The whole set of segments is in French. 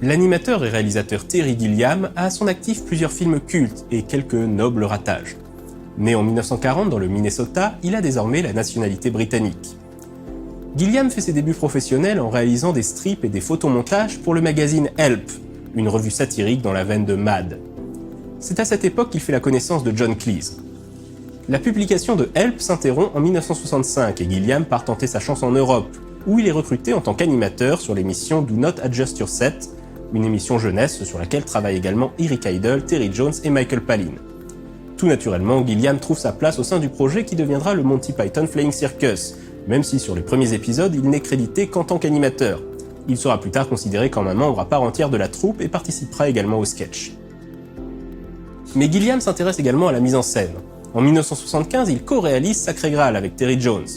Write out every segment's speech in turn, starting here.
L'animateur et réalisateur Terry Gilliam a à son actif plusieurs films cultes et quelques nobles ratages. Né en 1940 dans le Minnesota, il a désormais la nationalité britannique. Gilliam fait ses débuts professionnels en réalisant des strips et des photomontages pour le magazine Help, une revue satirique dans la veine de Mad. C'est à cette époque qu'il fait la connaissance de John Cleese. La publication de Help s'interrompt en 1965 et Gilliam part tenter sa chance en Europe, où il est recruté en tant qu'animateur sur l'émission Do Not Adjust Your Set, une émission jeunesse sur laquelle travaillent également Eric Idle, Terry Jones et Michael Palin. Tout naturellement, Gilliam trouve sa place au sein du projet qui deviendra le Monty Python Flying Circus, même si sur les premiers épisodes, il n'est crédité qu'en tant qu'animateur. Il sera plus tard considéré comme un membre à part entière de la troupe et participera également au sketch. Mais Gilliam s'intéresse également à la mise en scène. En 1975, il co-réalise Sacré Graal avec Terry Jones.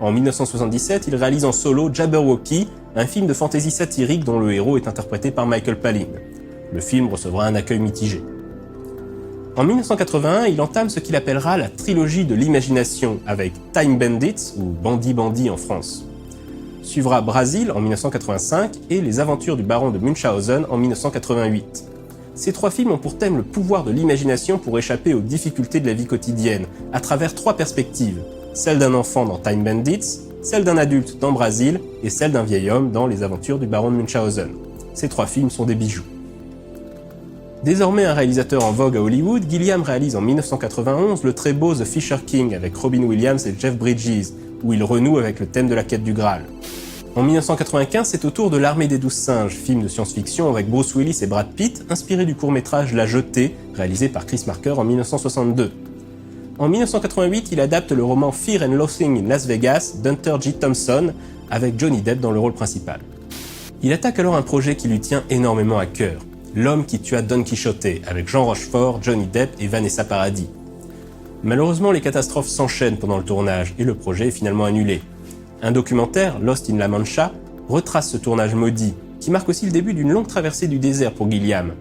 En 1977, il réalise en solo Jabberwocky, un film de fantasy satirique dont le héros est interprété par Michael Palin. Le film recevra un accueil mitigé. En 1981, il entame ce qu'il appellera la trilogie de l'imagination avec Time Bandits, ou Bandit Bandit en France. Suivra Brasil en 1985 et Les aventures du baron de Munchausen en 1988. Ces trois films ont pour thème le pouvoir de l'imagination pour échapper aux difficultés de la vie quotidienne, à travers trois perspectives, celle d'un enfant dans Time Bandits, celle d'un adulte dans Brasil et celle d'un vieil homme dans Les aventures du baron de Munchausen. Ces trois films sont des bijoux. Désormais un réalisateur en vogue à Hollywood, Gilliam réalise en 1991 le très beau The Fisher King avec Robin Williams et Jeff Bridges, où il renoue avec le thème de la quête du Graal. En 1995, c'est au tour de L'Armée des 12 singes, film de science-fiction avec Bruce Willis et Brad Pitt, inspiré du court-métrage La Jetée, réalisé par Chris Marker en 1962. En 1988, il adapte le roman Fear and Loathing in Las Vegas d'Hunter G. Thompson, avec Johnny Depp dans le rôle principal. Il attaque alors un projet qui lui tient énormément à cœur, L'homme qui tua Don Quichotte, avec Jean Rochefort, Johnny Depp et Vanessa Paradis. Malheureusement, les catastrophes s'enchaînent pendant le tournage et le projet est finalement annulé. Un documentaire, Lost in La Mancha, retrace ce tournage maudit, qui marque aussi le début d'une longue traversée du désert pour Gilliam.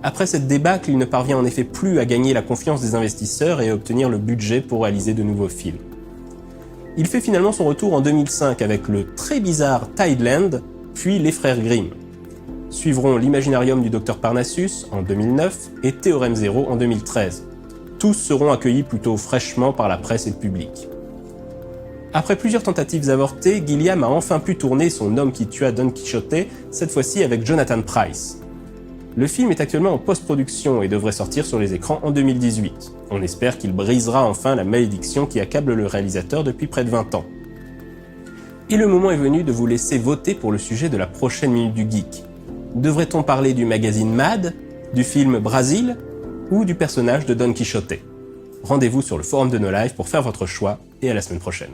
Après cette débâcle, il ne parvient en effet plus à gagner la confiance des investisseurs et à obtenir le budget pour réaliser de nouveaux films. Il fait finalement son retour en 2005 avec le très bizarre Tideland, puis Les Frères Grimm. Suivront l'Imaginarium du Dr Parnassus en 2009 et Théorème Zéro en 2013. Tous seront accueillis plutôt fraîchement par la presse et le public. Après plusieurs tentatives avortées, Gilliam a enfin pu tourner son Homme qui tua Don Quichotte, cette fois-ci avec Jonathan Pryce. Le film est actuellement en post-production et devrait sortir sur les écrans en 2018. On espère qu'il brisera enfin la malédiction qui accable le réalisateur depuis près de 20 ans. Et le moment est venu de vous laisser voter pour le sujet de la prochaine Minute du Geek. Devrait-on parler du magazine Mad, du film Brasil ou du personnage de Don Quichotte? Rendez-vous sur le forum de No Life pour faire votre choix et à la semaine prochaine.